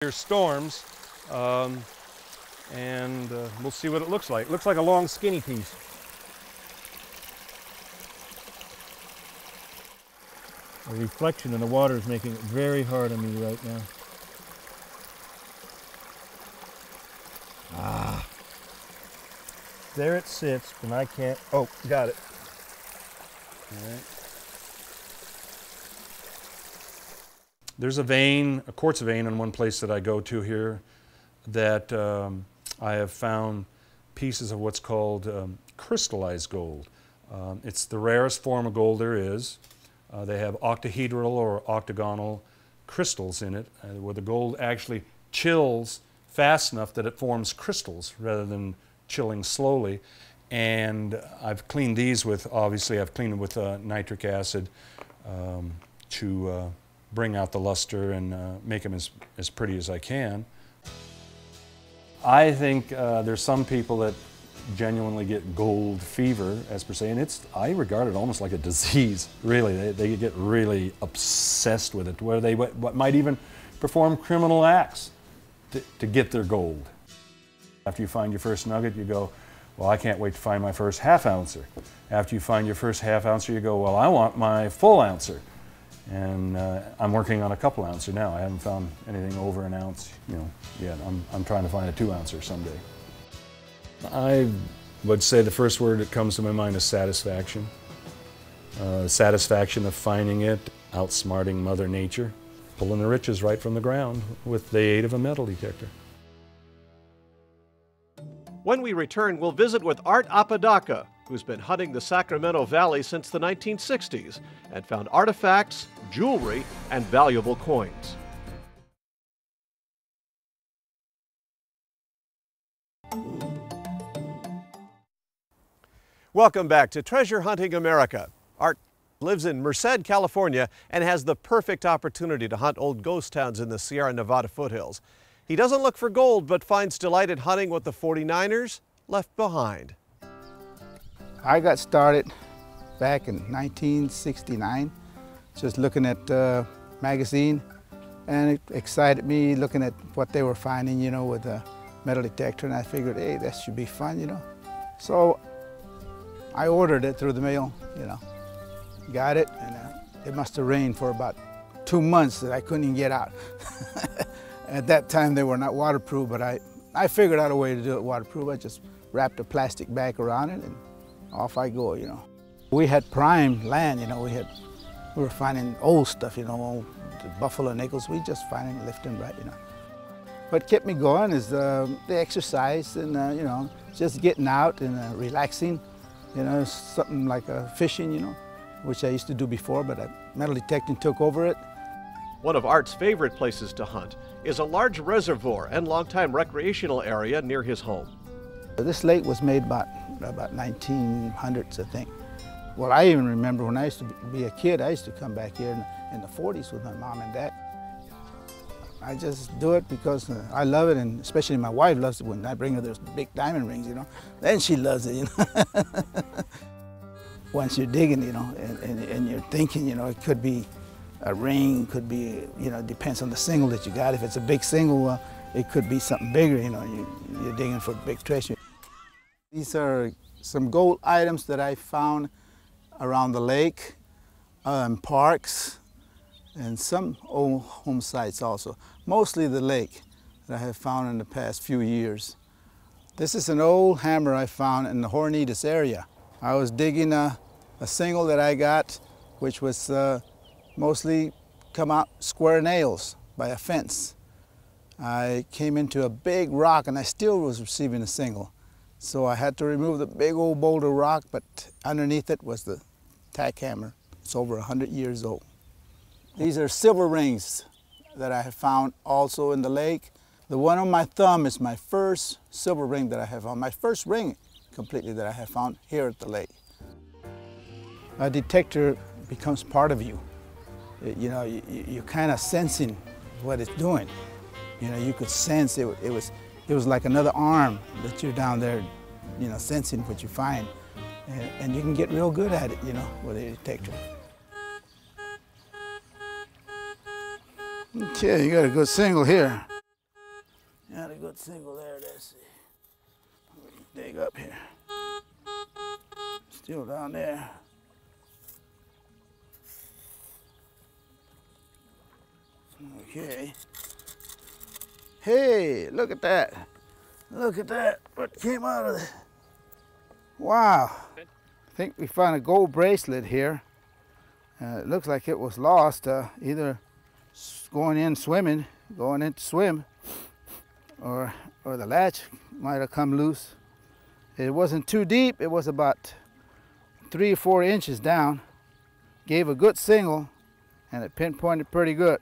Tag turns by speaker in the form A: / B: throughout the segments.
A: Storms, and we'll see what it looks like. It looks like a long skinny piece. The reflection in the water is making it very hard on me right now. There it sits, and I can't, oh, got it. All right. There's a vein, a quartz vein in one place that I go to here that I have found pieces of what's called crystallized gold. It's the rarest form of gold there is. They have octahedral or octagonal crystals in it, where the gold actually chills fast enough that it forms crystals rather than chilling slowly. And I've cleaned these with, obviously I've cleaned them with nitric acid to bring out the luster and make them as pretty as I can. I think there's some people that genuinely get gold fever, as per se, and I regard it almost like a disease, really. They get really obsessed with it, where they might even perform criminal acts to get their gold. After you find your first nugget, you go, well, I can't wait to find my first half ouncer. After you find your first half ouncer, you go, well, I want my full ouncer. And I'm working on a couple ouncer now. I haven't found anything over an ounce, yet. I'm trying to find a 2 ouncer someday. I would say the first word that comes to my mind is satisfaction. Satisfaction of finding it, outsmarting Mother Nature, pulling the riches right from the ground with the aid of a metal detector.
B: When we return, we'll visit with Art Apodaca, who's been hunting the Sacramento Valley since the 1960s and found artifacts, jewelry, and valuable coins. Welcome back to Treasure Hunting America. Art lives in Merced, California, and has the perfect opportunity to hunt old ghost towns in the Sierra Nevada foothills. He doesn't look for gold, but finds delight in hunting what the 49ers left behind.
C: I got started back in 1969, just looking at the magazine, and it excited me looking at what they were finding, with a metal detector, and I figured, hey, that should be fun, So I ordered it through the mail, got it, and it must have rained for about 2 months that I couldn't even get out. At that time, they were not waterproof, but I figured out a way to do it waterproof. I just wrapped a plastic bag around it, and off I go, We had prime land, we were finding old stuff, old buffalo nickels. We just finding left and right, What kept me going is the exercise and, just getting out and relaxing, something like fishing, which I used to do before, but metal detecting took over it.
B: One of Art's favorite places to hunt is a large reservoir and longtime recreational area near his home.
C: This lake was made about 1900s, I think. Well, I even remember when I used to be a kid, I used to come back here in the 40s with my mom and dad. I just do it because I love it, and especially my wife loves it when I bring her those big diamond rings, Then she loves it, Once you're digging, and you're thinking, it could be a ring, could be, depends on the single that you got. If it's a big single, it could be something bigger, you're digging for big treasure. These are some gold items that I found around the lake, parks, and some old home sites also. Mostly the lake that I have found in the past few years. This is an old hammer I found in the Hornitas area. I was digging a single that I got, which was mostly come out square nails by a fence. I came into a big rock and I still was receiving a single. So I had to remove the big old boulder rock, but underneath it was the tack hammer. It's over 100 years old. These are silver rings that I have found also in the lake. The one on my thumb is my first silver ring that I have found, my first ring completely that I have found here at the lake. A detector becomes part of you. You're kind of sensing what it's doing. You could sense it was like another arm that you're down there, sensing what you find. And you can get real good at it, with a detector. Okay, you got a good single here. good single there. Let's see. Dig up here. Still down there. Okay. Hey, look at that. Look at that. What came out of it? Wow. I think we found a gold bracelet here. It looks like it was lost, either going in swimming, going in to swim, or the latch might have come loose. It wasn't too deep. It was about 3 or 4 inches down. Gave a good single, and it pinpointed pretty good.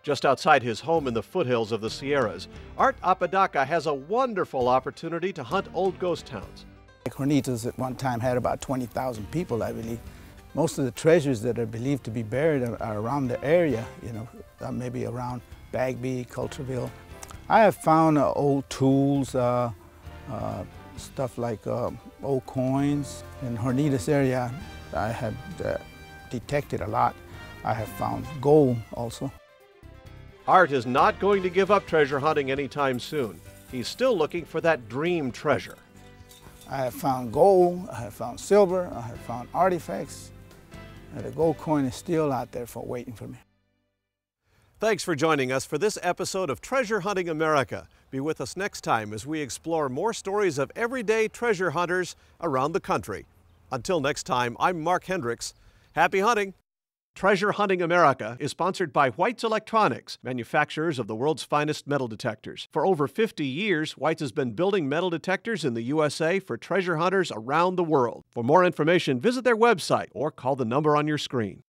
B: Just outside his home in the foothills of the Sierras, Art Apodaca has a wonderful opportunity to hunt old ghost towns.
C: Hornitos at one time had about 20,000 people, I believe. Most of the treasures that are believed to be buried are around the area, you know, maybe around Bagby, Coulterville. I have found old tools, stuff like old coins. In Hornitos area, I have detected a lot. I have found gold also.
B: Art is not going to give up treasure hunting anytime soon. He's still looking for that dream treasure.
C: I have found gold, I have found silver, I have found artifacts. The gold coin is still out there waiting for me.
B: Thanks for joining us for this episode of Treasure Hunting America. Be with us next time as we explore more stories of everyday treasure hunters around the country. Until next time, I'm Mark Hendricks. Happy hunting! Treasure Hunting America is sponsored by White's Electronics, manufacturers of the world's finest metal detectors. For over 50 years, White's has been building metal detectors in the USA for treasure hunters around the world. For more information, visit their website or call the number on your screen.